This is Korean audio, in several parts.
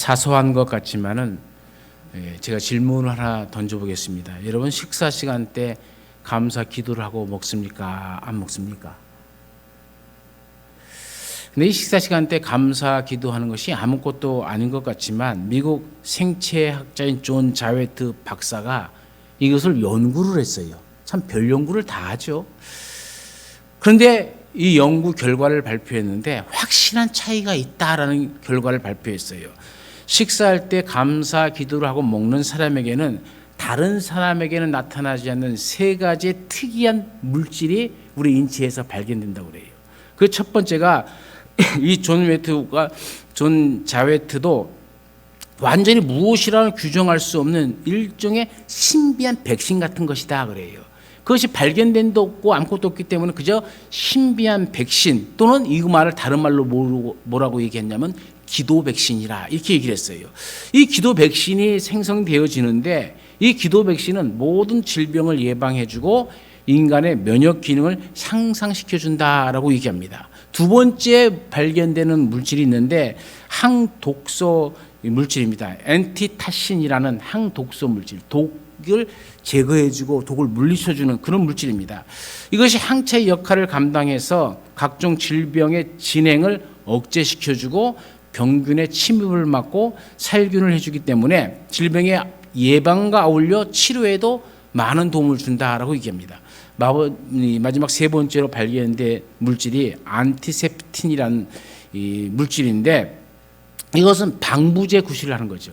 사소한 것 같지만은 제가 질문을 하나 던져보겠습니다. 여러분 식사 시간 때 감사 기도를 하고 먹습니까? 안 먹습니까? 근데 이 식사 시간 때 감사 기도하는 것이 아무것도 아닌 것 같지만 미국 생체학자인 존 자웨트 박사가 이것을 연구를 했어요. 참 별 연구를 다 하죠. 그런데 이 연구 결과를 발표했는데 확실한 차이가 있다라는 결과를 발표했어요. 식사할 때 감사 기도를 하고 먹는 사람에게는 다른 사람에게는 나타나지 않는 세 가지의 특이한 물질이 우리 인체에서 발견된다고 그래요. 그 첫 번째가 이 존 자웨트도 완전히 무엇이라는 규정할 수 없는 일종의 신비한 백신 같은 것이다 그래요. 그것이 발견된 도 없고 아무것도 없기 때문에 그저 신비한 백신 또는 이 말을 다른 말로 뭐라고 얘기했냐면 기도 백신이라 이렇게 얘기를 했어요. 이 기도 백신이 생성되어지는데 이 기도 백신은 모든 질병을 예방해주고 인간의 면역 기능을 향상시켜준다라고 얘기합니다. 두 번째 발견되는 물질이 있는데 항독소 물질입니다. 엔티타신이라는 항독소 물질, 독을 제거해주고 독을 물리쳐주는 그런 물질입니다. 이것이 항체의 역할을 감당해서 각종 질병의 진행을 억제시켜주고 병균의 침입을 막고 살균을 해주기 때문에 질병의 예방과 아울러 치료에도 많은 도움을 준다라고 얘기합니다. 마지막 세 번째로 발견된 물질이 안티세프틴이라는 이 물질인데 이것은 방부제 구실을 하는 거죠.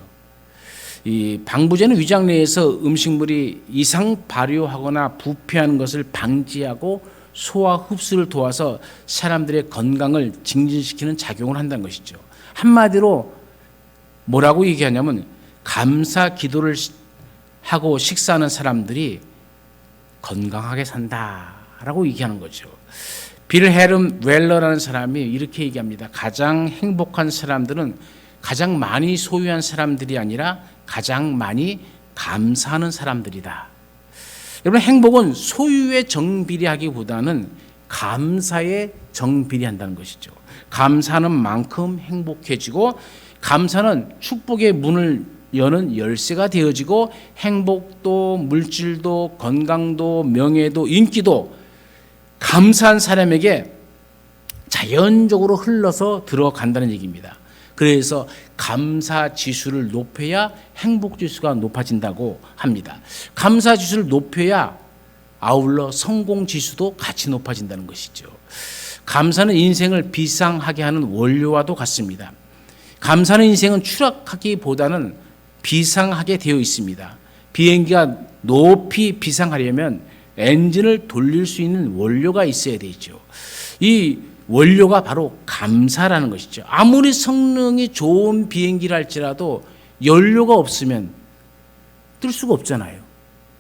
이 방부제는 위장 내에서 음식물이 이상 발효하거나 부패하는 것을 방지하고 소화 흡수를 도와서 사람들의 건강을 증진시키는 작용을 한다는 것이죠. 한마디로 뭐라고 얘기하냐면 감사 기도를 하고 식사하는 사람들이 건강하게 산다라고 얘기하는 거죠. 빌 헤름 웰러라는 사람이 이렇게 얘기합니다. 가장 행복한 사람들은 가장 많이 소유한 사람들이 아니라 가장 많이 감사하는 사람들이다. 여러분 행복은 소유에 정비례하기보다는 감사에 정비례한다는 것이죠. 감사하는 만큼 행복해지고 감사는 축복의 문을 여는 열쇠가 되어지고 행복도 물질도 건강도 명예도 인기도 감사한 사람에게 자연적으로 흘러서 들어간다는 얘기입니다. 그래서 감사 지수를 높여야 행복 지수가 높아진다고 합니다. 감사 지수를 높여야 아울러 성공 지수도 같이 높아진다는 것이죠. 감사는 인생을 비상하게 하는 원료와도 같습니다. 감사는 인생은 추락하기보다는 비상하게 되어 있습니다. 비행기가 높이 비상하려면 엔진을 돌릴 수 있는 원료가 있어야 되죠. 이 원료가 바로 감사라는 것이죠. 아무리 성능이 좋은 비행기를 할지라도 연료가 없으면 뜰 수가 없잖아요.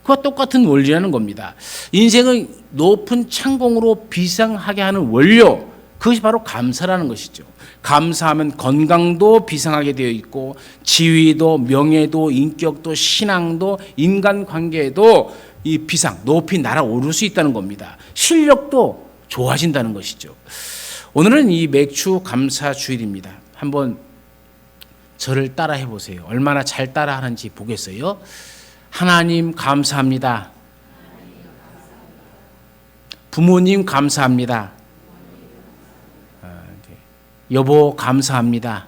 그와 똑같은 원리라는 겁니다. 인생을 높은 창공으로 비상하게 하는 원료, 그것이 바로 감사라는 것이죠. 감사하면 건강도 비상하게 되어 있고 지위도 명예도 인격도 신앙도 인간관계도 이 비상, 높이 날아오를 수 있다는 겁니다. 실력도 좋아진다는 것이죠. 오늘은 이 맥주 감사 주일입니다. 한번 저를 따라해 보세요. 얼마나 잘 따라하는지 보겠어요. 하나님 감사합니다. 부모님 감사합니다. 여보 감사합니다.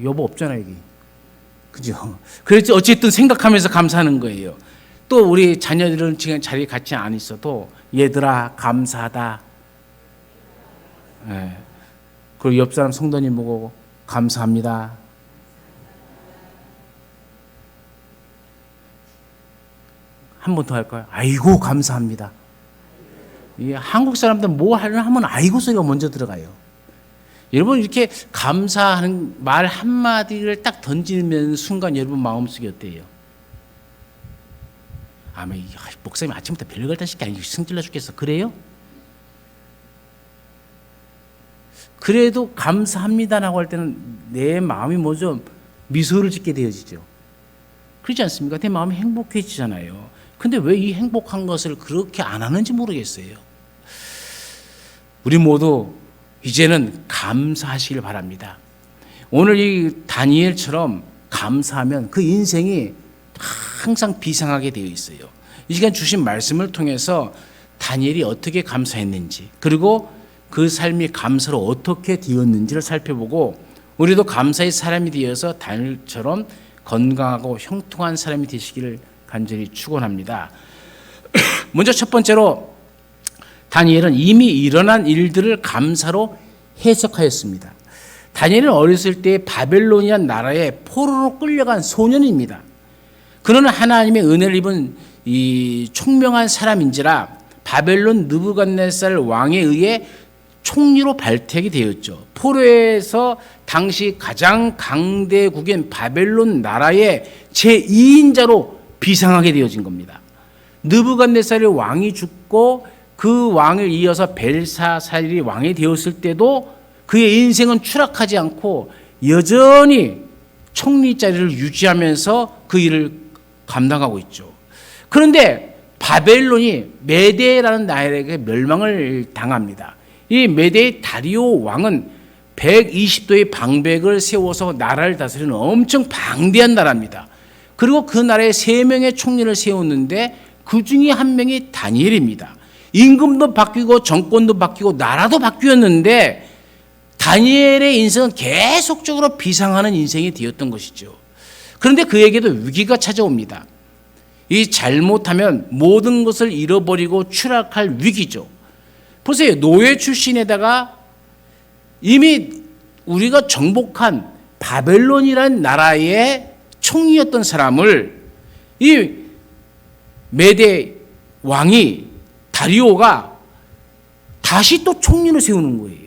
여보 없잖아 여기. 그죠? 그래서 어쨌든 생각하면서 감사하는 거예요. 또 우리 자녀들은 지금 자리에 같이 안 있어도 얘들아 감사하다. 네. 그리고 옆 사람 성도님 보고 감사합니다. 한 번 더 할까요? 아이고 감사합니다. 이 한국 사람들 뭐 하면 아이고 소리가 먼저 들어가요. 여러분 이렇게 감사하는 말 한마디를 딱 던지는 순간 여러분 마음속이 어때요? 아마 목사님 아침부터 별걸 다 시켜 승질나 죽겠어. 그래요? 그래도 감사합니다라고 할 때는 내 마음이 뭐죠? 미소를 짓게 되어지죠. 그렇지 않습니까? 내 마음이 행복해지잖아요. 근데 왜 이 행복한 것을 그렇게 안 하는지 모르겠어요. 우리 모두 이제는 감사하시길 바랍니다. 오늘 이 다니엘처럼 감사하면 그 인생이 항상 비상하게 되어 있어요. 이 시간 주신 말씀을 통해서 다니엘이 어떻게 감사했는지, 그리고 그 삶이 감사로 어떻게 되었는지를 살펴보고 우리도 감사의 사람이 되어서 다니엘처럼 건강하고 형통한 사람이 되시기를 간절히 축원합니다. 먼저 첫 번째로 다니엘은 이미 일어난 일들을 감사로 해석하였습니다. 다니엘은 어렸을 때 바벨로니아 나라에 포로로 끌려간 소년입니다. 그는 하나님의 은혜를 입은 이 총명한 사람인지라 바벨론 느부갓네살 왕에 의해 총리로 발탁이 되었죠. 포로에서 당시 가장 강대국인 바벨론 나라의 제2인자로 비상하게 되어진 겁니다. 느부갓네살의 왕이 죽고 그 왕을 이어서 벨사살이 왕이 되었을 때도 그의 인생은 추락하지 않고 여전히 총리 자리를 유지하면서 그 일을 감당하고 있죠. 그런데 바벨론이 메데라는 나라에게 멸망을 당합니다. 이 메데의 다리오 왕은 120도의 방백을 세워서 나라를 다스리는 엄청 방대한 나라입니다. 그리고 그 나라에 3명의 총리를 세웠는데 그 중에 한 명이 다니엘입니다. 임금도 바뀌고 정권도 바뀌고 나라도 바뀌었는데 다니엘의 인생은 계속적으로 비상하는 인생이 되었던 것이죠. 그런데 그에게도 위기가 찾아옵니다. 이 잘못하면 모든 것을 잃어버리고 추락할 위기죠. 보세요. 노예 출신에다가 이미 우리가 정복한 바벨론이라는 나라의 총리였던 사람을 이 메데 왕이 다리오가 다시 또 총리로 세우는 거예요.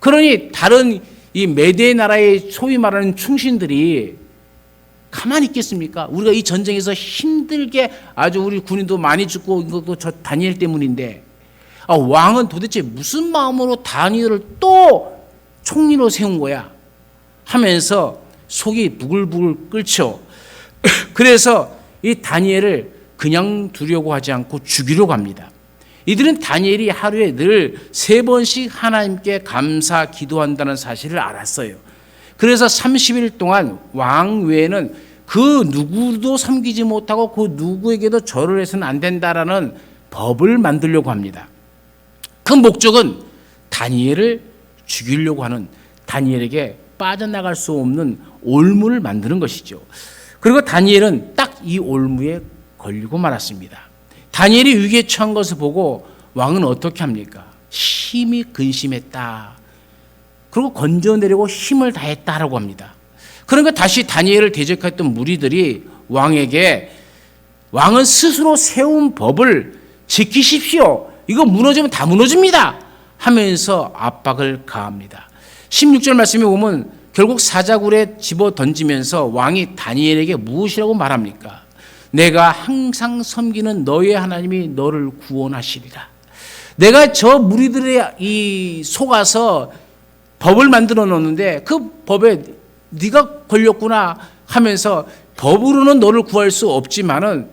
그러니 다른 이 메데 나라의 소위 말하는 충신들이 가만히 있겠습니까? 우리가 이 전쟁에서 힘들게 아주 우리 군인도 많이 죽고 이것도 저 다니엘 때문인데 왕은 도대체 무슨 마음으로 다니엘을 또 총리로 세운 거야? 하면서 속이 부글부글 끓죠. 그래서 이 다니엘을 그냥 두려고 하지 않고 죽이려고 합니다. 이들은 다니엘이 하루에 늘 3번씩 하나님께 감사 기도한다는 사실을 알았어요. 그래서 30일 동안 왕 외에는 그 누구도 섬기지 못하고 그 누구에게도 절을 해서는 안 된다라는 법을 만들려고 합니다. 그 목적은 다니엘을 죽이려고 하는, 다니엘에게 빠져나갈 수 없는 올무를 만드는 것이죠. 그리고 다니엘은 딱 이 올무에 걸리고 말았습니다. 다니엘이 위기에 처한 것을 보고 왕은 어떻게 합니까? 심히 근심했다. 그리고 건져내려고 힘을 다했다라고 합니다. 그러니까 다시 다니엘을 대적했던 무리들이 왕에게 왕은 스스로 세운 법을 지키십시오. 이거 무너지면 다 무너집니다. 하면서 압박을 가합니다. 16절 말씀에 보면 결국 사자굴에 집어 던지면서 왕이 다니엘에게 무엇이라고 말합니까? 내가 항상 섬기는 너의 하나님이 너를 구원하시리라. 내가 저 무리들의 이 속아서 법을 만들어 놓는데 그 법에 네가 걸렸구나 하면서 법으로는 너를 구할 수 없지만은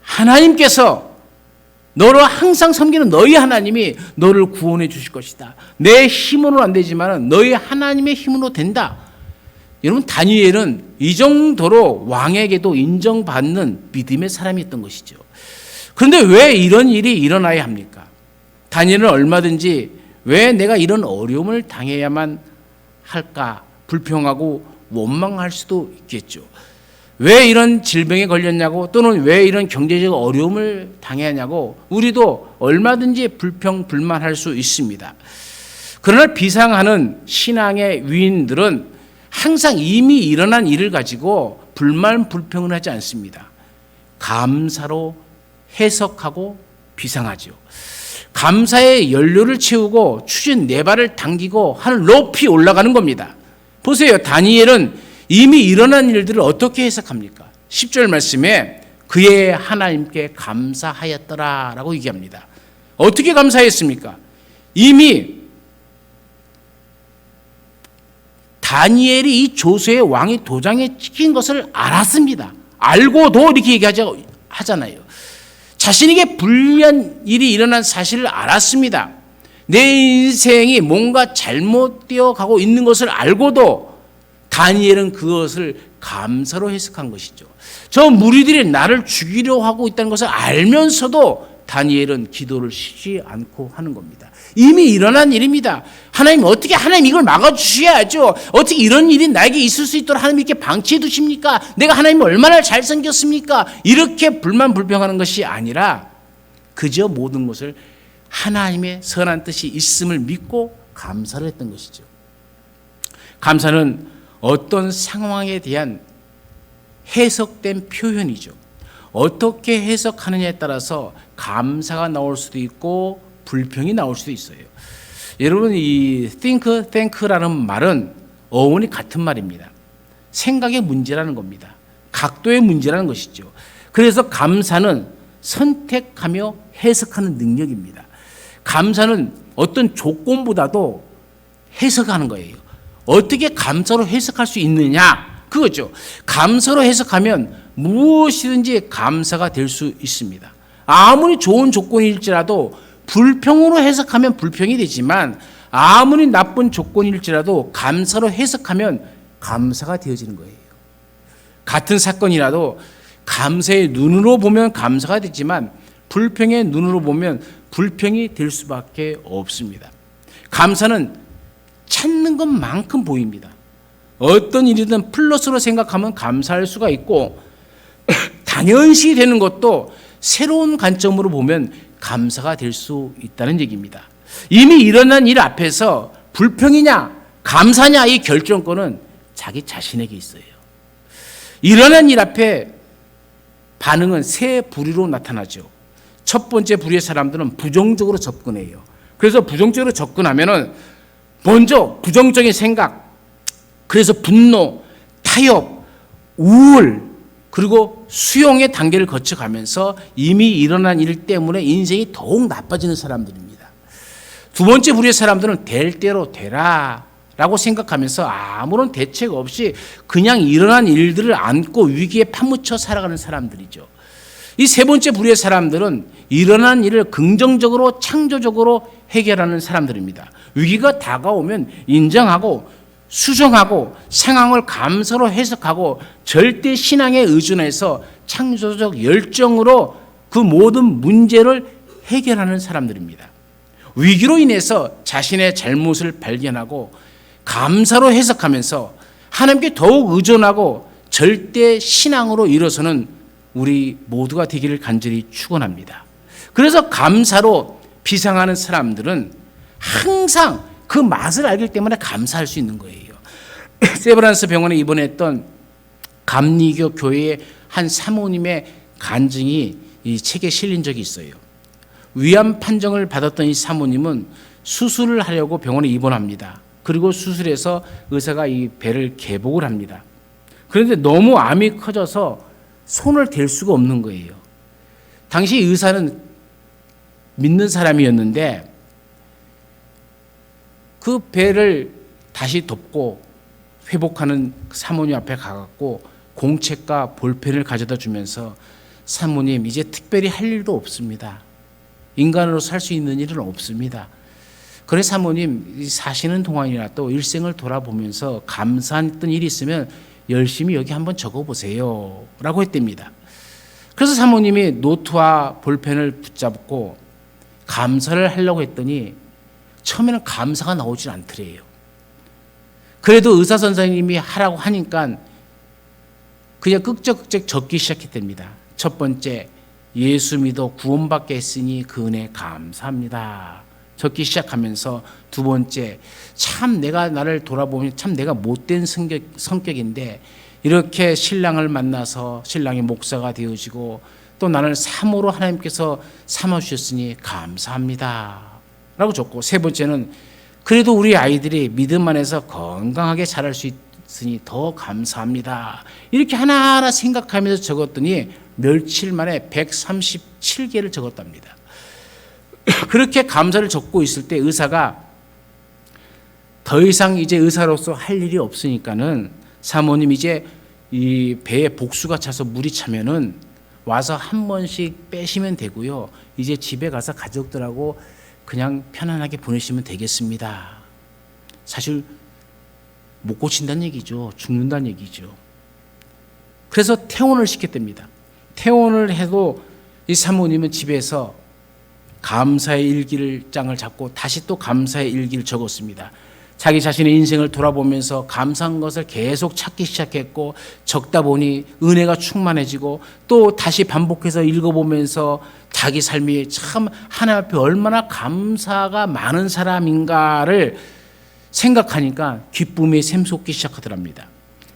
하나님께서 너를 항상 섬기는 너희 하나님이 너를 구원해 주실 것이다. 내 힘으로는 안 되지만은 너희 하나님의 힘으로 된다. 여러분, 다니엘은 이 정도로 왕에게도 인정받는 믿음의 사람이었던 것이죠. 그런데 왜 이런 일이 일어나야 합니까? 다니엘은 얼마든지 왜 내가 이런 어려움을 당해야만 할까 불평하고 원망할 수도 있겠죠. 왜 이런 질병에 걸렸냐고, 또는 왜 이런 경제적 어려움을 당해야 하냐고 우리도 얼마든지 불평 불만할 수 있습니다. 그러나 비상하는 신앙의 위인들은 항상 이미 일어난 일을 가지고 불만 불평을 하지 않습니다. 감사로 해석하고 비상하죠. 감사의 연료를 채우고 추진 4발을 당기고 하늘 높이 올라가는 겁니다. 보세요. 다니엘은 이미 일어난 일들을 어떻게 해석합니까? 10절 말씀에 그의 하나님께 감사하였더라라고 얘기합니다. 어떻게 감사했습니까? 이미 다니엘이 이 조서의 왕이 도장에 찍힌 것을 알았습니다. 알고도 이렇게 얘기하잖아요. 자신에게 불리한 일이 일어난 사실을 알았습니다. 내 인생이 뭔가 잘못되어 가고 있는 것을 알고도 다니엘은 그것을 감사로 해석한 것이죠. 저 무리들이 나를 죽이려 하고 있다는 것을 알면서도 다니엘은 기도를 쉬지 않고 하는 겁니다. 이미 일어난 일입니다. 하나님 어떻게 하나님 이걸 막아주셔야죠. 어떻게 이런 일이 나에게 있을 수 있도록 하나님 이렇게 방치해 두십니까? 내가 하나님 얼마나 잘생겼습니까? 이렇게 불만불평하는 것이 아니라 그저 모든 것을 하나님의 선한 뜻이 있음을 믿고 감사를 했던 것이죠. 감사는 어떤 상황에 대한 해석된 표현이죠. 어떻게 해석하느냐에 따라서 감사가 나올 수도 있고 불평이 나올 수도 있어요. 여러분, 이 think, thank라는 말은 어원이 같은 말입니다. 생각의 문제라는 겁니다. 각도의 문제라는 것이죠. 그래서 감사는 선택하며 해석하는 능력입니다. 감사는 어떤 조건보다도 해석하는 거예요. 어떻게 감사로 해석할 수 있느냐, 그거죠. 감사로 해석하면 무엇이든지 감사가 될 수 있습니다. 아무리 좋은 조건일지라도 불평으로 해석하면 불평이 되지만 아무리 나쁜 조건일지라도 감사로 해석하면 감사가 되어지는 거예요. 같은 사건이라도 감사의 눈으로 보면 감사가 되지만 불평의 눈으로 보면 불평이 될 수밖에 없습니다. 감사는 찾는 것만큼 보입니다. 어떤 일이든 플러스로 생각하면 감사할 수가 있고 당연시 되는 것도 새로운 관점으로 보면 감사가 될 수 있다는 얘기입니다. 이미 일어난 일 앞에서 불평이냐 감사냐 이 결정권은 자기 자신에게 있어요. 일어난 일 앞에 반응은 세 부류로 나타나죠. 첫 번째 부류의 사람들은 부정적으로 접근해요. 그래서 부정적으로 접근하면은 먼저 부정적인 생각, 그래서 분노, 타협, 우울, 그리고 수용의 단계를 거쳐가면서 이미 일어난 일 때문에 인생이 더욱 나빠지는 사람들입니다. 두 번째 부류의 사람들은 될 대로 되라 라고 생각하면서 아무런 대책 없이 그냥 일어난 일들을 안고 위기에 파묻혀 살아가는 사람들이죠. 이 세 번째 부류의 사람들은 일어난 일을 긍정적으로 창조적으로 해결하는 사람들입니다. 위기가 다가오면 인정하고 수정하고 상황을 감사로 해석하고 절대 신앙에 의존해서 창조적 열정으로 그 모든 문제를 해결하는 사람들입니다. 위기로 인해서 자신의 잘못을 발견하고 감사로 해석하면서 하나님께 더욱 의존하고 절대 신앙으로 일어서는 우리 모두가 되기를 간절히 축원합니다. 그래서 감사로 비상하는 사람들은 항상 그 맛을 알기 때문에 감사할 수 있는 거예요. 세브란스 병원에 입원했던 감리교 교회의 한 사모님의 간증이 이 책에 실린 적이 있어요. 위암 판정을 받았던 이 사모님은 수술을 하려고 병원에 입원합니다. 그리고 수술해서 의사가 이 배를 개복을 합니다. 그런데 너무 암이 커져서 손을 댈 수가 없는 거예요. 당시 의사는 믿는 사람이었는데 그 배를 다시 덮고 회복하는 사모님 앞에 가갖고 공책과 볼펜을 가져다 주면서 사모님 이제 특별히 할 일도 없습니다. 인간으로 살 수 있는 일은 없습니다. 그래 사모님 사시는 동안이라도 일생을 돌아보면서 감사했던 일이 있으면 열심히 여기 한번 적어보세요 라고 했답니다. 그래서 사모님이 노트와 볼펜을 붙잡고 감사를 하려고 했더니 처음에는 감사가 나오질 않더래요. 그래도 의사 선생님이 하라고 하니까 그냥 끄적끄적 적기 시작했답니다. 첫 번째, 예수 믿어 구원받게 했으니 그 은혜 감사합니다. 적기 시작하면서 두 번째, 참 내가 나를 돌아보면 참 내가 못된 성격인데 이렇게 신랑을 만나서 신랑이 목사가 되어지고 또 나를 사모로 하나님께서 삼아주셨으니 감사합니다 라고 적고, 세 번째는 그래도 우리 아이들이 믿음 안에서 건강하게 자랄 수 있으니 더 감사합니다. 이렇게 하나하나 생각하면서 적었더니 며칠 만에 137개를 적었답니다. 그렇게 감사를 적고 있을 때 의사가 더 이상 이제 의사로서 할 일이 없으니까는 사모님 이제 이 배에 복수가 차서 물이 차면은 와서 한 번씩 빼시면 되고요. 이제 집에 가서 가족들하고 그냥 편안하게 보내시면 되겠습니다. 사실 못 고친다는 얘기죠. 죽는다는 얘기죠. 그래서 퇴원을 시켰답니다. 퇴원을 해도 이 사모님은 집에서 감사의 일기장을 잡고 다시 또 감사의 일기를 적었습니다. 자기 자신의 인생을 돌아보면서 감사한 것을 계속 찾기 시작했고, 적다 보니 은혜가 충만해지고, 또 다시 반복해서 읽어보면서 자기 삶이 참 하나님 앞에 얼마나 감사가 많은 사람인가를 생각하니까 기쁨이 샘솟기 시작하더랍니다.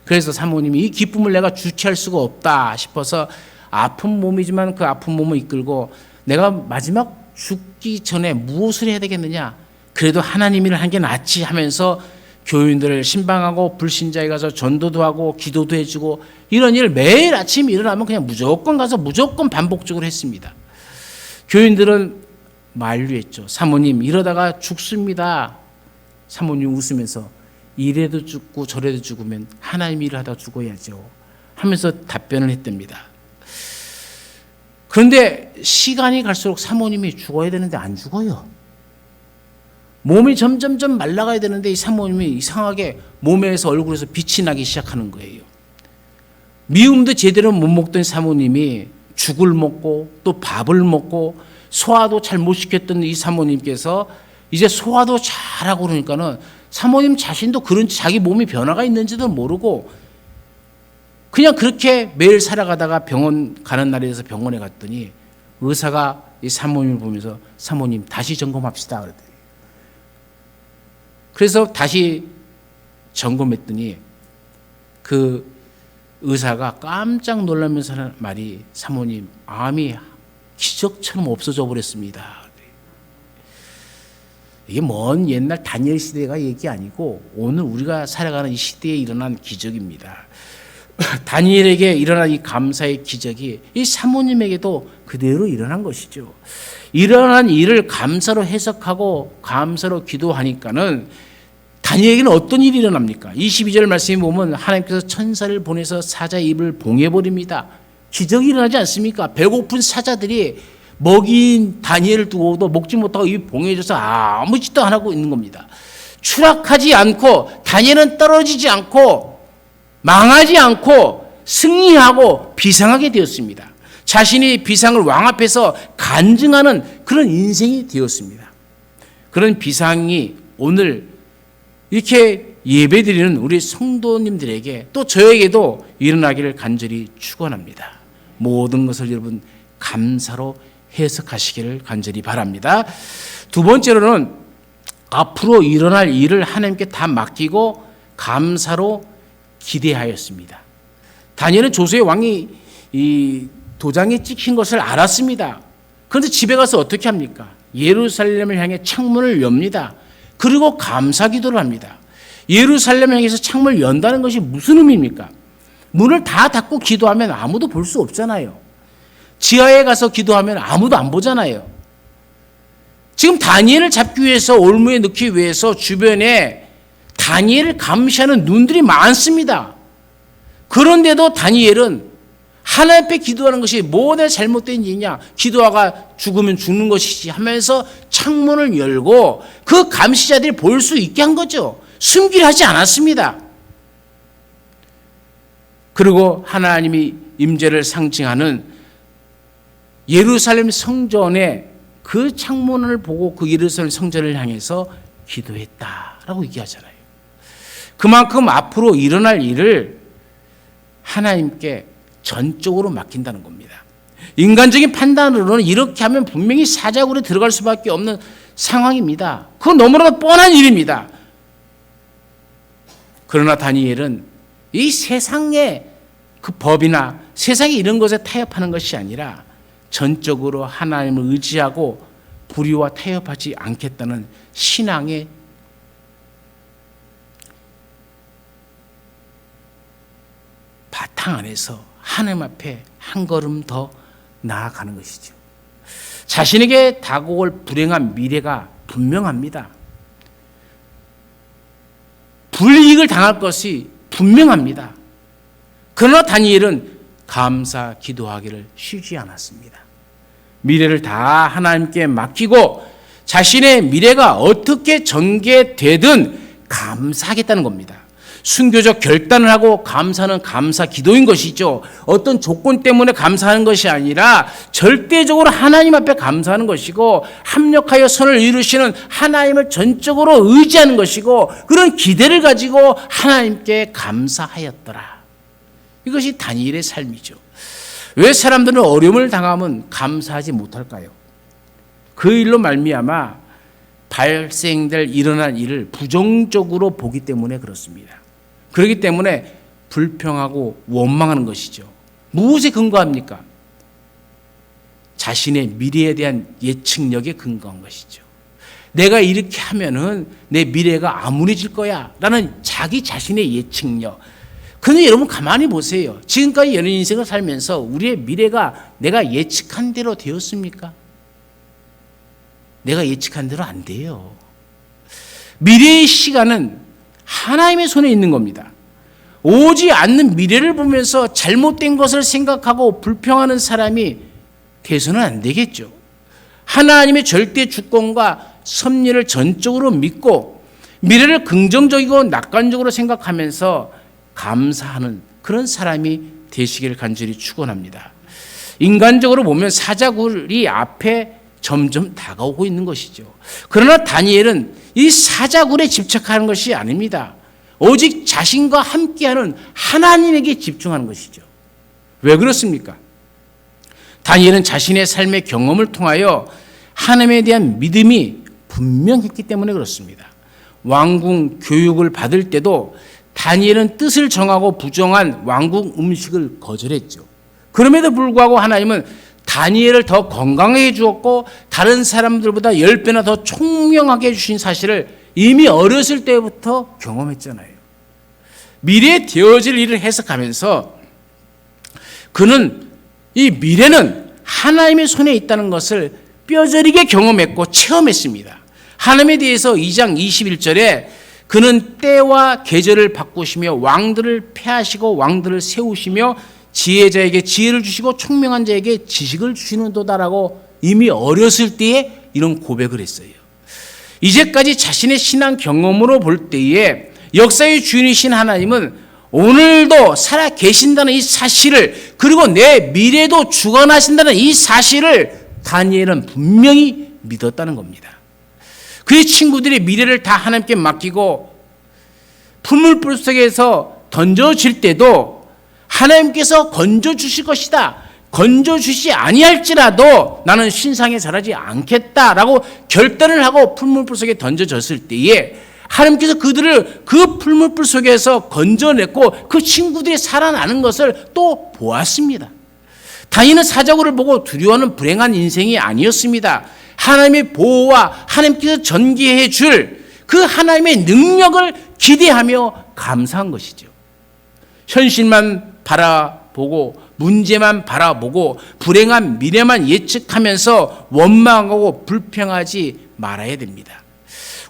그래서 사모님이 이 기쁨을 내가 주체할 수가 없다 싶어서 아픈 몸이지만 그 아픈 몸을 이끌고 내가 마지막 죽기 전에 무엇을 해야 되겠느냐, 그래도 하나님 일을 하는 게 낫지 하면서 교인들을 신방하고 불신자에 가서 전도도 하고 기도도 해주고, 이런 일을 매일 아침 일어나면 그냥 무조건 가서 무조건 반복적으로 했습니다. 교인들은 만류했죠. 사모님 이러다가 죽습니다. 사모님 웃으면서 이래도 죽고 저래도 죽으면 하나님 일을 하다 죽어야죠 하면서 답변을 했답니다. 그런데 시간이 갈수록 사모님이 죽어야 되는데 안 죽어요. 몸이 점점점 말라가야 되는데 이 사모님이 이상하게 몸에서 얼굴에서 빛이 나기 시작하는 거예요. 미움도 제대로 못 먹던 사모님이 죽을 먹고 또 밥을 먹고 소화도 잘 못 시켰던 이 사모님께서 이제 소화도 잘하고 그러니까는 사모님 자신도 그런지 자기 몸이 변화가 있는지도 모르고 그냥 그렇게 매일 살아가다가 병원 가는 날에서 병원에 갔더니 의사가 이 사모님을 보면서 사모님 다시 점검합시다 그랬더니, 그래서 다시 점검했더니 그 의사가 깜짝 놀라면서 하는 말이, 사모님 암이 기적처럼 없어져 버렸습니다. 이게 먼 옛날 다니엘 시대가 얘기 아니고 오늘 우리가 살아가는 이 시대에 일어난 기적입니다. 다니엘에게 일어난 이 감사의 기적이 이 사모님에게도 그대로 일어난 것이죠. 일어난 일을 감사로 해석하고 감사로 기도하니까는 다니엘에게는 어떤 일이 일어납니까? 22절 말씀에 보면 하나님께서 천사를 보내서 사자의 입을 봉해버립니다. 기적이 일어나지 않습니까? 배고픈 사자들이 먹인 다니엘을 두고도 먹지 못하고 입이 봉해져서 아무 짓도 안 하고 있는 겁니다. 추락하지 않고 다니엘은 떨어지지 않고 망하지 않고 승리하고 비상하게 되었습니다. 자신이 비상을 왕 앞에서 간증하는 그런 인생이 되었습니다. 그런 비상이 오늘 이렇게 예배드리는 우리 성도님들에게 또 저에게도 일어나기를 간절히 축원합니다. 모든 것을 여러분 감사로 해석하시기를 간절히 바랍니다. 두 번째로는 앞으로 일어날 일을 하나님께 다 맡기고 감사로 기대하였습니다. 다니엘은 조수의 왕이 이 도장에 찍힌 것을 알았습니다. 그런데 집에 가서 어떻게 합니까? 예루살렘을 향해 창문을 엽니다. 그리고 감사 기도를 합니다. 예루살렘을 향해서 창문을 연다는 것이 무슨 의미입니까? 문을 다 닫고 기도하면 아무도 볼 수 없잖아요. 지하에 가서 기도하면 아무도 안 보잖아요. 지금 다니엘을 잡기 위해서 올무에 넣기 위해서 주변에 다니엘을 감시하는 눈들이 많습니다. 그런데도 다니엘은 하나님 앞에 기도하는 것이 뭐 내 잘못된 일이냐, 기도하가 죽으면 죽는 것이지 하면서 창문을 열고 그 감시자들이 볼 수 있게 한 거죠. 숨기려 하지 않았습니다. 그리고 하나님이 임재를 상징하는 예루살렘 성전의 그 창문을 보고 그 예루살렘 성전을 향해서 기도했다라고 얘기하잖아요. 그만큼 앞으로 일어날 일을 하나님께 전적으로 맡긴다는 겁니다. 인간적인 판단으로는 이렇게 하면 분명히 사자굴에 들어갈 수밖에 없는 상황입니다. 그건 너무나도 뻔한 일입니다. 그러나 다니엘은 이 세상의 그 법이나 세상의 이런 것에 타협하는 것이 아니라 전적으로 하나님을 의지하고 불의와 타협하지 않겠다는 신앙의 바탕 안에서 하나님 앞에 한 걸음 더 나아가는 것이죠. 자신에게 다가올 불행한 미래가 분명합니다. 불이익을 당할 것이 분명합니다. 그러나 다니엘은 감사 기도하기를 쉬지 않았습니다. 미래를 다 하나님께 맡기고 자신의 미래가 어떻게 전개되든 감사하겠다는 겁니다. 순교적 결단을 하고 감사는 감사 기도인 것이죠. 어떤 조건 때문에 감사하는 것이 아니라 절대적으로 하나님 앞에 감사하는 것이고, 합력하여 선을 이루시는 하나님을 전적으로 의지하는 것이고, 그런 기대를 가지고 하나님께 감사하였더라. 이것이 다니엘의 삶이죠. 왜 사람들은 어려움을 당하면 감사하지 못할까요? 그 일로 말미암아 발생될 일어난 일을 부정적으로 보기 때문에 그렇습니다. 그렇기 때문에 불평하고 원망하는 것이죠. 무엇에 근거합니까? 자신의 미래에 대한 예측력에 근거한 것이죠. 내가 이렇게 하면은 내 미래가 암울해질 거야 라는 자기 자신의 예측력. 그런데 여러분 가만히 보세요. 지금까지 연인 인생을 살면서 우리의 미래가 내가 예측한 대로 되었습니까? 내가 예측한 대로 안 돼요. 미래의 시간은 하나님의 손에 있는 겁니다. 오지 않는 미래를 보면서 잘못된 것을 생각하고 불평하는 사람이 돼서는 안 되겠죠. 하나님의 절대 주권과 섭리를 전적으로 믿고 미래를 긍정적이고 낙관적으로 생각하면서 감사하는 그런 사람이 되시기를 간절히 축원합니다. 인간적으로 보면 사자굴이 앞에 점점 다가오고 있는 것이죠. 그러나 다니엘은 이 사자굴에 집착하는 것이 아닙니다. 오직 자신과 함께하는 하나님에게 집중하는 것이죠. 왜 그렇습니까? 다니엘은 자신의 삶의 경험을 통하여 하나님에 대한 믿음이 분명했기 때문에 그렇습니다. 왕궁 교육을 받을 때도 다니엘은 뜻을 정하고 부정한 왕궁 음식을 거절했죠. 그럼에도 불구하고 하나님은 다니엘을 더 건강하게 주었고 다른 사람들보다 10배나 더 총명하게 해주신 사실을 이미 어렸을 때부터 경험했잖아요. 미래에 되어질 일을 해석하면서 그는 이 미래는 하나님의 손에 있다는 것을 뼈저리게 경험했고 체험했습니다. 하나님에 대해서 2장 21절에 그는 때와 계절을 바꾸시며 왕들을 폐하시고 왕들을 세우시며 지혜자에게 지혜를 주시고 총명한 자에게 지식을 주시는도다라고 이미 어렸을 때에 이런 고백을 했어요. 이제까지 자신의 신앙 경험으로 볼 때에 역사의 주인이신 하나님은 오늘도 살아 계신다는 이 사실을, 그리고 내 미래도 주관하신다는 이 사실을 다니엘은 분명히 믿었다는 겁니다. 그의 친구들이 미래를 다 하나님께 맡기고 풀물불 속에서 던져질 때도 하나님께서 건져주실 것이다, 건져주시 아니할지라도 나는 신상에 절하지 않겠다라고 결단을 하고 풀물불 속에 던져졌을 때에 하나님께서 그들을 그 풀물불 속에서 건져냈고 그 친구들이 살아나는 것을 또 보았습니다. 다니엘은 사자굴을 보고 두려워하는 불행한 인생이 아니었습니다. 하나님의 보호와 하나님께서 전개해 줄 그 하나님의 능력을 기대하며 감사한 것이죠. 현실만 바라보고 문제만 바라보고 불행한 미래만 예측하면서 원망하고 불평하지 말아야 됩니다.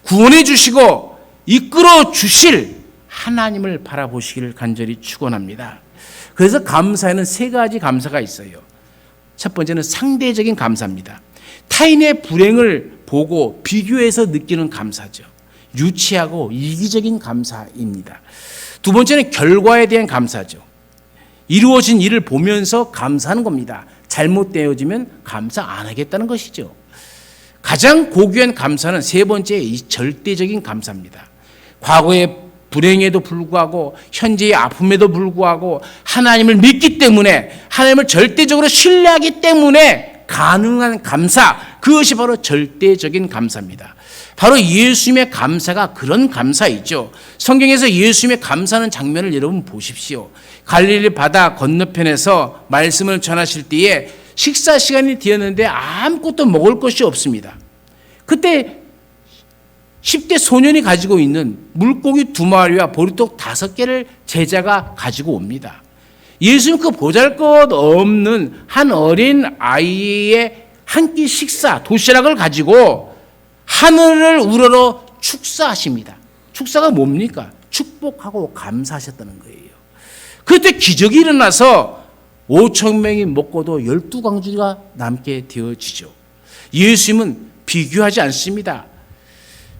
구원해 주시고 이끌어 주실 하나님을 바라보시기를 간절히 축원합니다. 그래서 감사에는 세 가지 감사가 있어요. 첫 번째는 상대적인 감사입니다. 타인의 불행을 보고 비교해서 느끼는 감사죠. 유치하고 이기적인 감사입니다. 두 번째는 결과에 대한 감사죠. 이루어진 일을 보면서 감사하는 겁니다. 잘못되어지면 감사 안 하겠다는 것이죠. 가장 고귀한 감사는 세 번째, 이 절대적인 감사입니다. 과거의 불행에도 불구하고 현재의 아픔에도 불구하고 하나님을 믿기 때문에, 하나님을 절대적으로 신뢰하기 때문에 가능한 감사, 그것이 바로 절대적인 감사입니다. 바로 예수님의 감사가 그런 감사이죠. 성경에서 예수님의 감사하는 장면을 여러분 보십시오. 갈릴리 바다 건너편에서 말씀을 전하실 때에 식사 시간이 되었는데 아무것도 먹을 것이 없습니다. 그때 10대 소년이 가지고 있는 물고기 2마리와 보리떡 5개를 제자가 가지고 옵니다. 예수님 그 보잘것없는 한 어린 아이의 한 끼 식사, 도시락을 가지고 하늘을 우러러 축사하십니다. 축사가 뭡니까? 축복하고 감사하셨다는 거예요. 그때 기적이 일어나서 5,000명이 먹고도 12광주리가 남게 되어지죠. 예수님은 비교하지 않습니다.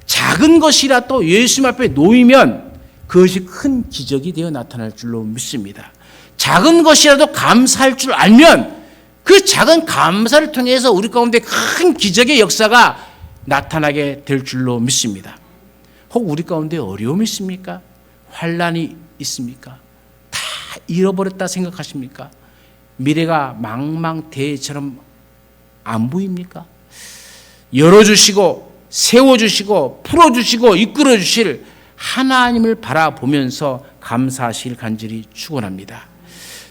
작은 것이라도 예수님 앞에 놓이면 그것이 큰 기적이 되어 나타날 줄로 믿습니다. 작은 것이라도 감사할 줄 알면 그 작은 감사를 통해서 우리 가운데 큰 기적의 역사가 나타나게 될 줄로 믿습니다. 혹 우리 가운데 어려움이 있습니까? 환난이 있습니까? 다 잃어버렸다 생각하십니까? 미래가 망망대해처럼 안 보입니까? 열어주시고 세워주시고 풀어주시고 이끌어주실 하나님을 바라보면서 감사하시길 간절히 축원합니다.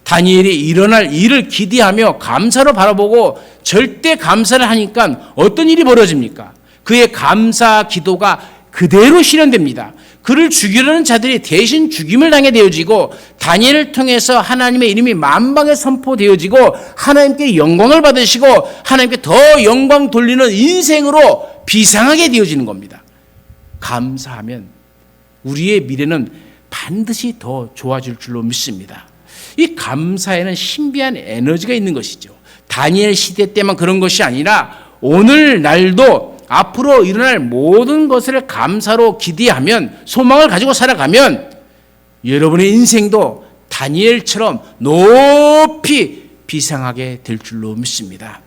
다니엘이 일어날 일을 기대하며 감사로 바라보고 절대 감사를 하니까 어떤 일이 벌어집니까? 그의 감사 기도가 그대로 실현됩니다. 그를 죽이려는 자들이 대신 죽임을 당해 되어지고 다니엘을 통해서 하나님의 이름이 만방에 선포되어지고 하나님께 영광을 받으시고 하나님께 더 영광 돌리는 인생으로 비상하게 되어지는 겁니다. 감사하면 우리의 미래는 반드시 더 좋아질 줄로 믿습니다. 이 감사에는 신비한 에너지가 있는 것이죠. 다니엘 시대 때만 그런 것이 아니라 오늘날도 앞으로 일어날 모든 것을 감사로 기대하면 소망을 가지고 살아가면 여러분의 인생도 다니엘처럼 높이 비상하게 될 줄로 믿습니다.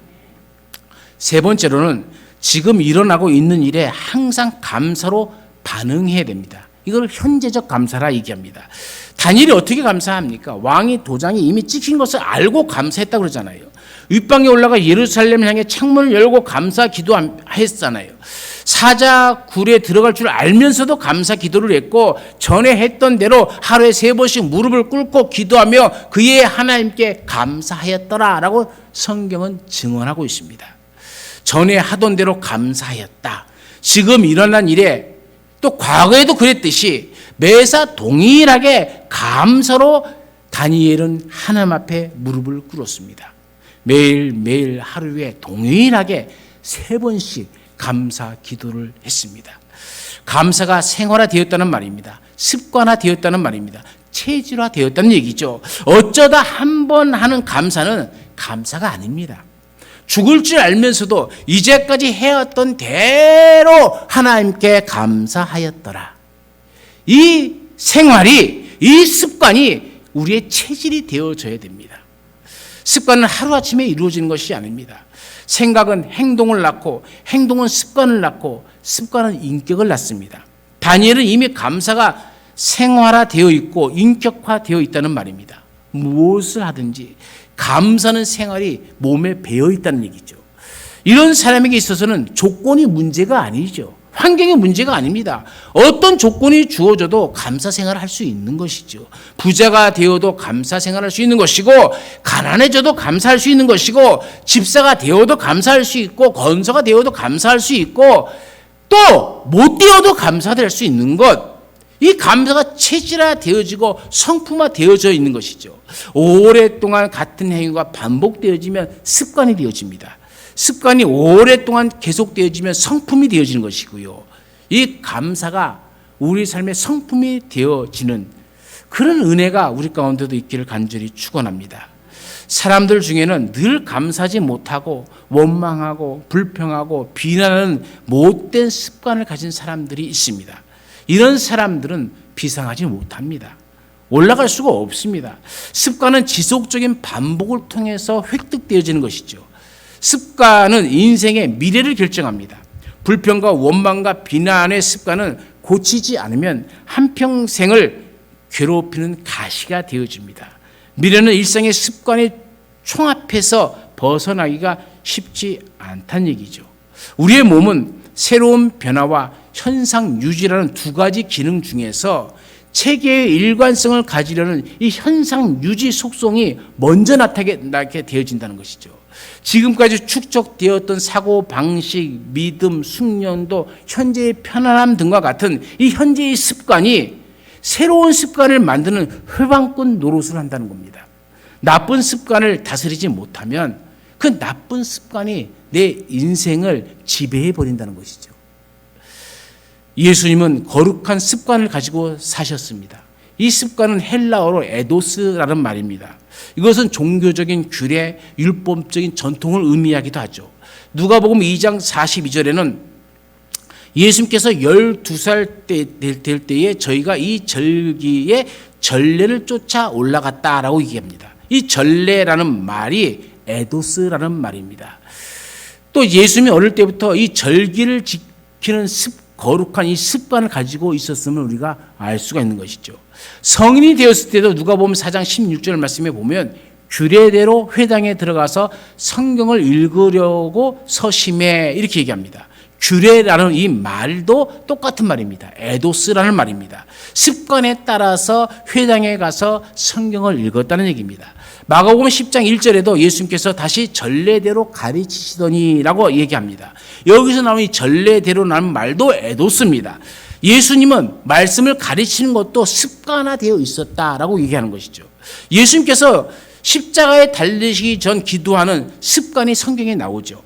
세 번째로는 지금 일어나고 있는 일에 항상 감사로 반응해야 됩니다. 이걸 현재적 감사라 얘기합니다. 다니엘이 어떻게 감사합니까? 왕이 도장이 이미 찍힌 것을 알고 감사했다고 그러잖아요. 윗방에 올라가 예루살렘을 향해 창문을 열고 감사 기도했잖아요. 사자 굴에 들어갈 줄 알면서도 감사 기도를 했고 전에 했던 대로 하루에 3번씩 무릎을 꿇고 기도하며 그의 하나님께 감사하였더라라고 성경은 증언하고 있습니다. 전에 하던 대로 감사하였다. 지금 일어난 일에 또 과거에도 그랬듯이 매사 동일하게 감사로 다니엘은 하나님 앞에 무릎을 꿇었습니다. 매일매일 하루에 동일하게 3번씩 감사 기도를 했습니다. 감사가 생활화되었다는 말입니다. 습관화되었다는 말입니다. 체질화되었다는 얘기죠. 어쩌다 한 번 하는 감사는 감사가 아닙니다. 죽을 줄 알면서도 이제까지 해왔던 대로 하나님께 감사하였더라. 이 생활이, 이 습관이 우리의 체질이 되어져야 됩니다. 습관은 하루아침에 이루어지는 것이 아닙니다. 생각은 행동을 낳고 행동은 습관을 낳고 습관은 인격을 낳습니다. 다니엘은 이미 감사가 생활화되어 있고 인격화되어 있다는 말입니다. 무엇을 하든지 감사는 생활이 몸에 배어 있다는 얘기죠. 이런 사람에게 있어서는 조건이 문제가 아니죠. 환경이 문제가 아닙니다. 어떤 조건이 주어져도 감사 생활을 할 수 있는 것이죠. 부자가 되어도 감사 생활을 할 수 있는 것이고 가난해져도 감사할 수 있는 것이고 집사가 되어도 감사할 수 있고 건서가 되어도 감사할 수 있고 또 못 되어도 감사될 수 있는 것. 이 감사가 체질화되어지고 성품화되어져 있는 것이죠. 오랫동안 같은 행위가 반복되어지면 습관이 되어집니다. 습관이 오랫동안 계속되어지면 성품이 되어지는 것이고요. 이 감사가 우리 삶의 성품이 되어지는 그런 은혜가 우리 가운데도 있기를 간절히 축원합니다. 사람들 중에는 늘 감사하지 못하고 원망하고 불평하고 비난하는 못된 습관을 가진 사람들이 있습니다. 이런 사람들은 비상하지 못합니다. 올라갈 수가 없습니다. 습관은 지속적인 반복을 통해서 획득되어지는 것이죠. 습관은 인생의 미래를 결정합니다. 불평과 원망과 비난의 습관은 고치지 않으면 한평생을 괴롭히는 가시가 되어집니다. 미래는 일상의 습관의 총합에서 벗어나기가 쉽지 않다는 얘기죠. 우리의 몸은 새로운 변화와 현상 유지라는 두 가지 기능 중에서 체계의 일관성을 가지려는 이 현상 유지 속성이 먼저 나타나게 되어진다는 것이죠. 지금까지 축적되었던 사고 방식, 믿음, 숙련도, 현재의 편안함 등과 같은 이 현재의 습관이 새로운 습관을 만드는 회방꾼 노릇을 한다는 겁니다. 나쁜 습관을 다스리지 못하면 그 나쁜 습관이 내 인생을 지배해 버린다는 것이죠. 예수님은 거룩한 습관을 가지고 사셨습니다. 이 습관은 헬라어로 에도스라는 말입니다. 이것은 종교적인 규례, 율법적인 전통을 의미하기도 하죠. 누가복음 2장 42절에는 예수님께서 12살 될 때에 저희가 이 절기에 전례를 쫓아 올라갔다라고 얘기합니다. 이 전례라는 말이 에도스라는 말입니다. 또 예수님이 어릴 때부터 이 절기를 지키는 거룩한 이 습관을 가지고 있었음을 우리가 알 수가 있는 것이죠. 성인이 되었을 때도 누가복음 4장 16절 말씀에 보면 규례대로 회당에 들어가서 성경을 읽으려고 서심해 이렇게 얘기합니다. 규례라는 이 말도 똑같은 말입니다. 에도스라는 말입니다. 습관에 따라서 회당에 가서 성경을 읽었다는 얘기입니다. 마가복음 10장 1절에도 예수님께서 다시 전례대로 가르치시더니라고 얘기합니다. 여기서 나오는 이 전례대로라는 말도 에도스입니다. 예수님은 말씀을 가르치는 것도 습관화되어 있었다라고 얘기하는 것이죠. 예수님께서 십자가에 달리시기 전 기도하는 습관이 성경에 나오죠.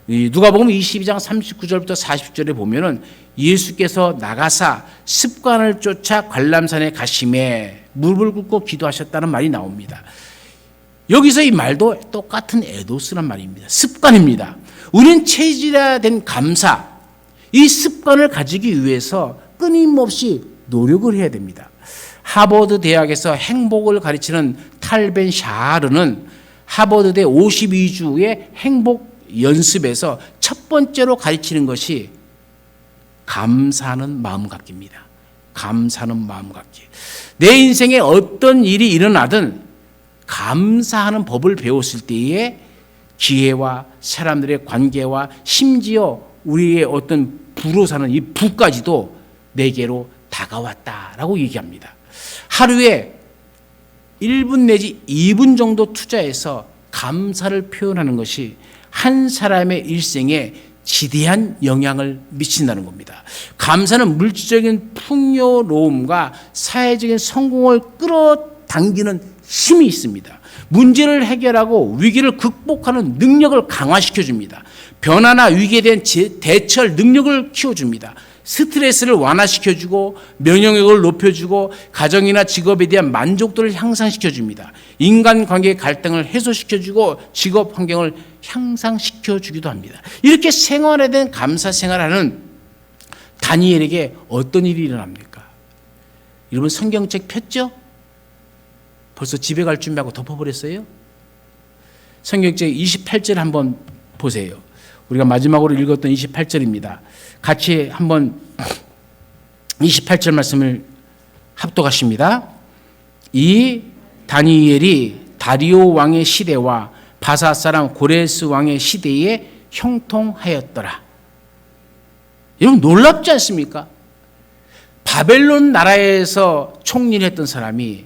누가복음 22장 39절부터 40절에 보면은 예수께서 나가사 습관을 쫓아 관람산에 가심에 무릎을 꿇고 기도하셨다는 말이 나옵니다. 여기서 이 말도 똑같은 에도스란 말입니다. 습관입니다. 우리는 체질화된 감사, 이 습관을 가지기 위해서 끊임없이 노력을 해야 됩니다. 하버드 대학에서 행복을 가르치는 탈벤 샤르는 하버드대 52주의 행복 연습에서 첫 번째로 가르치는 것이 감사하는 마음 갖기입니다. 감사하는 마음 갖기. 내 인생에 어떤 일이 일어나든 감사하는 법을 배웠을 때에 기회와 사람들의 관계와 심지어 우리의 어떤 부로 사는 이 부까지도 내게로 다가왔다라고 얘기합니다. 하루에 1분 내지 2분 정도 투자해서 감사를 표현하는 것이 한 사람의 일생에 지대한 영향을 미친다는 겁니다. 감사는 물질적인 풍요로움과 사회적인 성공을 끌어당기는 힘이 있습니다. 문제를 해결하고 위기를 극복하는 능력을 강화시켜줍니다. 변화나 위기에 대한 대처할 능력을 키워줍니다. 스트레스를 완화시켜주고 면역력을 높여주고 가정이나 직업에 대한 만족도를 향상시켜줍니다. 인간관계의 갈등을 해소시켜주고 직업 환경을 향상시켜주기도 합니다. 이렇게 생활에 대한 감사 생활하는 다니엘에게 어떤 일이 일어납니까? 여러분 성경책 폈죠? 벌써 집에 갈 준비하고 덮어버렸어요? 성경책 28절 한번 보세요. 우리가 마지막으로 읽었던 28절입니다. 같이 한번 28절 말씀을 합독하십니다. 이 다니엘이 다리오 왕의 시대와 바사 사람 고레스 왕의 시대에 형통하였더라. 여러분 놀랍지 않습니까? 바벨론 나라에서 총리를 했던 사람이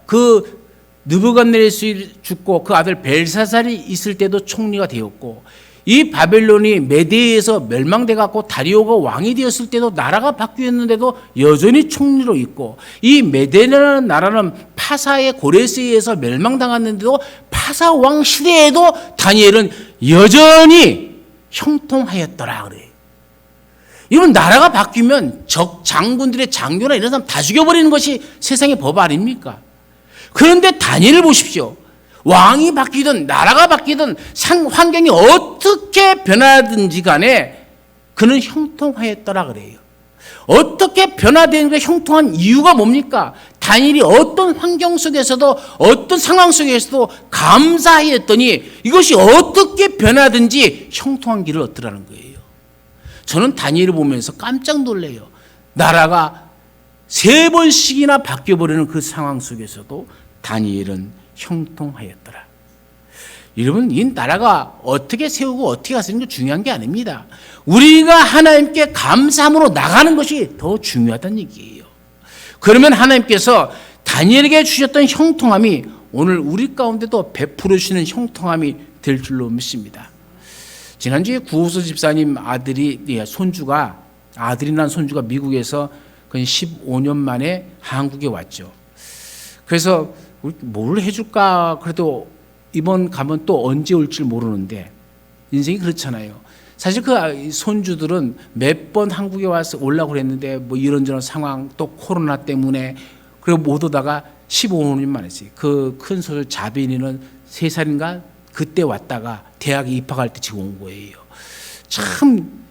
그 느부갓네살이 죽고 그 아들 벨사살이 있을 때도 총리가 되었고 이 바벨론이 메대에서 멸망돼 갖고 다리오가 왕이 되었을 때도 나라가 바뀌었는데도 여전히 총리로 있고 이 메대라는 나라는 파사의 고레스에 의해서 멸망당했는데도 파사 왕 시대에도 다니엘은 여전히 형통하였더라 그래요. 이런 나라가 바뀌면 적 장군들의 장교나 이런 사람 다 죽여버리는 것이 세상의 법 아닙니까? 그런데 다니엘을 보십시오. 왕이 바뀌든 나라가 바뀌든 환경이 어떻게 변하든지 간에 그는 형통하였더라 그래요. 어떻게 변화되는 게 형통한 이유가 뭡니까? 다니엘이 어떤 환경 속에서도 어떤 상황 속에서도 감사하였더니 이것이 어떻게 변하든지 형통한 길을 얻더라는 거예요. 저는 다니엘을 보면서 깜짝 놀래요. 나라가 3번씩이나 바뀌어버리는 그 상황 속에서도 다니엘은 형통하였더라. 여러분 이 나라가 어떻게 세우고 어떻게 가서는 게 중요한 게 아닙니다. 우리가 하나님께 감사함으로 나가는 것이 더 중요하다는 얘기예요. 그러면 하나님께서 다니엘에게 주셨던 형통함이 오늘 우리 가운데도 베풀어 주시는 형통함이 될 줄로 믿습니다. 지난주에 구호서 집사님 아들이 난 손주가 미국에서 거의 15년 만에 한국에 왔죠. 그래서 뭘 해줄까? 그래도 이번 가면 또 언제 올지 모르는데 인생이 그렇잖아요. 사실 그 손주들은 몇 번 한국에 와서 오려고 그랬는데 뭐 이런저런 상황 또 코로나 때문에 그리고 못 오다가 15년 만에 했어요. 그 큰 소녀 자빈이는 3살인가 그때 왔다가 대학에 입학할 때 지금 온 거예요. 참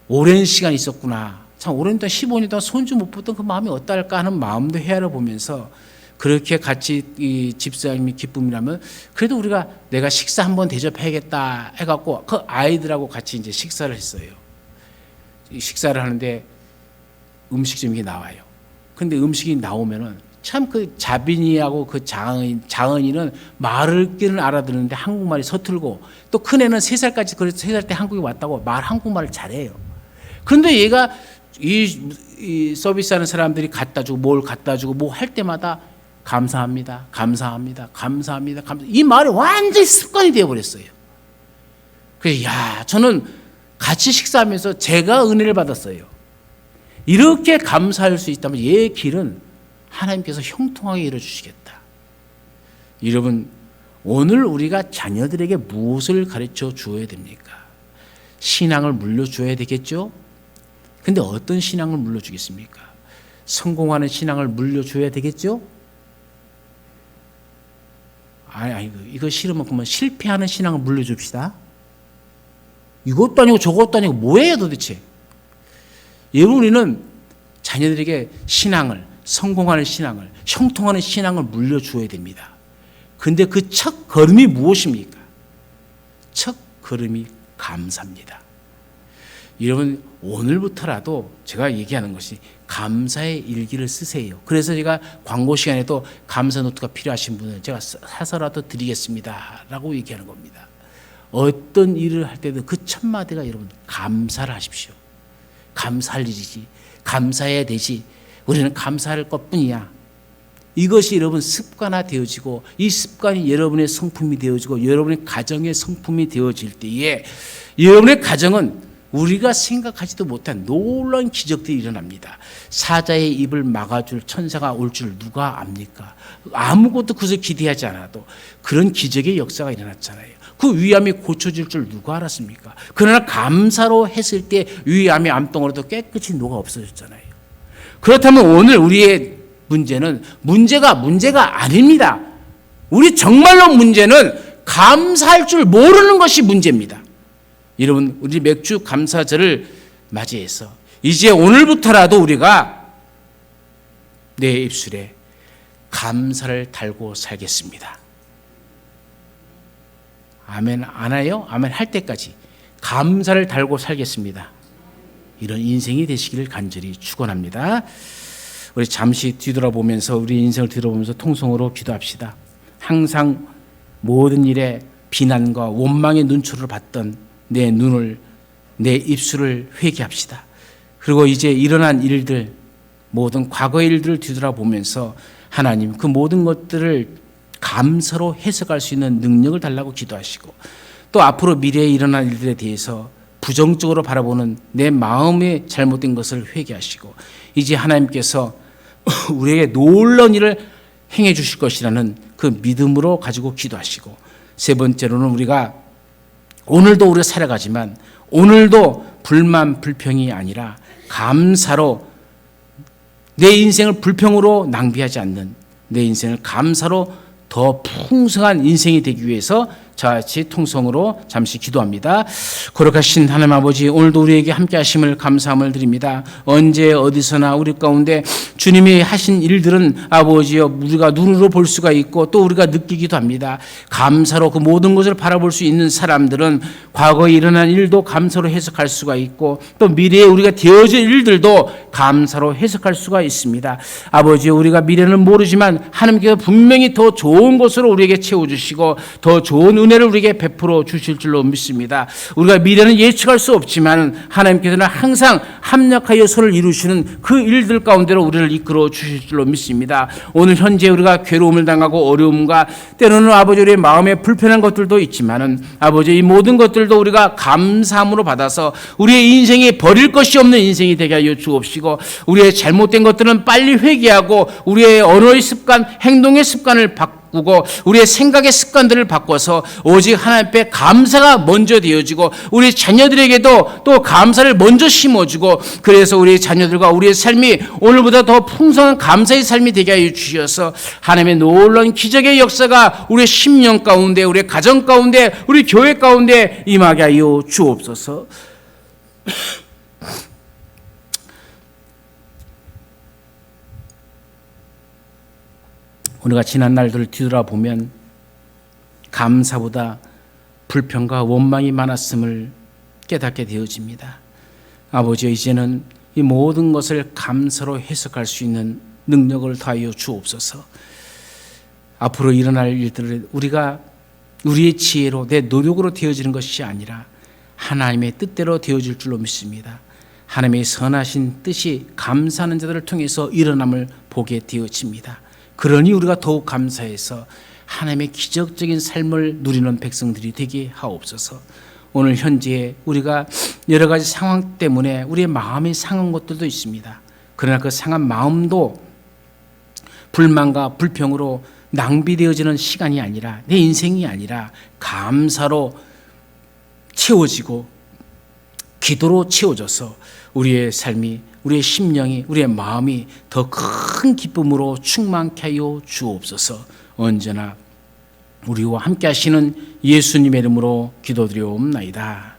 오랜 시간이 있었구나. 참 오랜 동안 15년 동안 손주 못 보던 그 마음이 어떨까 하는 마음도 헤아려 보면서 그렇게 같이 이 집사님이 기쁨이라면 그래도 우리가 내가 식사 한번 대접해야겠다 해갖고 그 아이들하고 같이 이제 식사를 했어요. 식사를 하는데 음식점이 나와요. 근데 음식이 나오면은 참 그 자빈이하고 그 장은이는 말을끼는 알아듣는데 한국말이 서툴고 또 큰애는 3살까지 그래서 3살 때 한국에 왔다고 한국말을 잘해요. 그런데 얘가 이 서비스하는 사람들이 갖다 주고 뭘 갖다 주고 뭐 할 때마다 감사합니다. 감사합니다. 감사합니다. 이 말이 완전히 습관이 되어버렸어요. 그래서 저는 같이 식사하면서 제가 은혜를 받았어요. 이렇게 감사할 수 있다면 얘 길은 하나님께서 형통하게 이뤄주시겠다. 여러분, 오늘 우리가 자녀들에게 무엇을 가르쳐 주어야 됩니까? 신앙을 물려줘야 되겠죠? 근데 어떤 신앙을 물려주겠습니까? 성공하는 신앙을 물려줘야 되겠죠? 이거 싫으면 그러면 실패하는 신앙을 물려줍시다. 이것도 아니고 저것도 아니고 뭐예요 도대체? 여러분, 우리는 자녀들에게 신앙을, 성공하는 신앙을, 형통하는 신앙을 물려주어야 됩니다. 근데 그 첫 걸음이 무엇입니까? 첫 걸음이 감사입니다. 여러분, 오늘부터라도 제가 얘기하는 것이 감사의 일기를 쓰세요. 그래서 제가 광고 시간에도 감사 노트가 필요하신 분은 제가 사서라도 드리겠습니다 라고 얘기하는 겁니다. 어떤 일을 할 때도 그 첫 마디가 여러분 감사를 하십시오. 감사할 일이지, 감사해야 되지, 우리는 감사할 것뿐이야. 이것이 여러분 습관화 되어지고 이 습관이 여러분의 성품이 되어지고 여러분의 가정의 성품이 되어질 때에 여러분의 가정은 우리가 생각하지도 못한 놀라운 기적들이 일어납니다. 사자의 입을 막아줄 천사가 올 줄 누가 압니까? 아무것도 그것을 기대하지 않아도 그런 기적의 역사가 일어났잖아요. 그 위암이 고쳐질 줄 누가 알았습니까? 그러나 감사로 했을 때 위암의 암덩어리도 깨끗이 녹아 없어졌잖아요. 그렇다면 오늘 우리의 문제는 문제가 아닙니다. 우리 정말로 문제는 감사할 줄 모르는 것이 문제입니다. 여러분, 우리 맥주 감사절을 맞이해서 이제 오늘부터라도 우리가 내 입술에 감사를 달고 살겠습니다. 아멘 안 해요? 아멘 할 때까지 감사를 달고 살겠습니다. 이런 인생이 되시기를 간절히 축원합니다. 우리 잠시 뒤돌아보면서 우리 인생을 뒤돌아보면서 통성으로 기도합시다. 항상 모든 일에 비난과 원망의 눈초리를 받던 내 눈을, 내 입술을 회개합시다. 그리고 이제 일어난 일들, 모든 과거의 일들을 뒤돌아보면서 하나님 그 모든 것들을 감사로 해석할 수 있는 능력을 달라고 기도하시고 또 앞으로 미래에 일어날 일들에 대해서 부정적으로 바라보는 내 마음의 잘못된 것을 회개하시고 이제 하나님께서 우리에게 놀라운 일을 행해 주실 것이라는 그 믿음으로 가지고 기도하시고 세 번째로는 우리가 오늘도 우리가 살아가지만 오늘도 불만 불평이 아니라 감사로 내 인생을 불평으로 낭비하지 않는 내 인생을 감사로 더 풍성한 인생이 되기 위해서 저같이 통성으로 잠시 기도합니다. 거룩하신 하나님 아버지, 오늘도 우리에게 함께 하심을 감사함을 드립니다. 언제 어디서나 우리 가운데 주님이 하신 일들은 아버지여 우리가 눈으로 볼 수가 있고 또 우리가 느끼기도 합니다. 감사로 그 모든 것을 바라볼 수 있는 사람들은 과거에 일어난 일도 감사로 해석할 수가 있고 또 미래에 우리가 되어질 일들도 감사로 해석할 수가 있습니다. 아버지여, 우리가 미래는 모르지만 하나님께서 분명히 더 좋은 것으로 우리에게 채워주시고 더 좋은 은혜를 우리에게 베풀어 주실 줄로 믿습니다. 우리가 미래는 예측할 수 없지만 하나님께서는 항상 합력하여 선을 이루시는 그 일들 가운데로 우리를 이끌어 주실 줄로 믿습니다. 오늘 현재 우리가 괴로움을 당하고 어려움과 때로는 아버지 우리의 마음에 불편한 것들도 있지만은 아버지 이 모든 것들도 우리가 감사함으로 받아서 우리의 인생이 버릴 것이 없는 인생이 되게 하여 주옵시고 우리의 잘못된 것들은 빨리 회개하고 우리의 언어의 습관, 행동의 습관을 바꾸고 우리의 생각의 습관들을 바꿔서 오직 하나님 앞에 감사가 먼저 되어지고 우리 자녀들에게도 또 감사를 먼저 심어주고 그래서 우리 자녀들과 우리의 삶이 오늘보다 더 풍성한 감사의 삶이 되게 하여 주셔서 하나님의 놀라운 기적의 역사가 우리의 심령 가운데 우리의 가정 가운데 우리 교회 가운데 임하게 하여 주옵소서. 우리가 지난 날들을 뒤돌아보면 감사보다 불평과 원망이 많았음을 깨닫게 되어집니다. 아버지, 이제는 이 모든 것을 감사로 해석할 수 있는 능력을 더하여 주옵소서. 앞으로 일어날 일들을 우리가 우리의 지혜로 내 노력으로 되어지는 것이 아니라 하나님의 뜻대로 되어질 줄로 믿습니다. 하나님의 선하신 뜻이 감사하는 자들을 통해서 일어남을 보게 되어집니다. 그러니 우리가 더욱 감사해서 하나님의 기적적인 삶을 누리는 백성들이 되게 하옵소서. 오늘 현재 우리가 여러 가지 상황 때문에 우리의 마음이 상한 것들도 있습니다. 그러나 그 상한 마음도 불만과 불평으로 낭비되어지는 시간이 아니라 내 인생이 아니라 감사로 채워지고 기도로 채워져서 우리의 삶이 우리의 심령이 우리의 마음이 더 큰 기쁨으로 충만케 하여 주옵소서. 언제나 우리와 함께 하시는 예수님의 이름으로 기도드리옵나이다.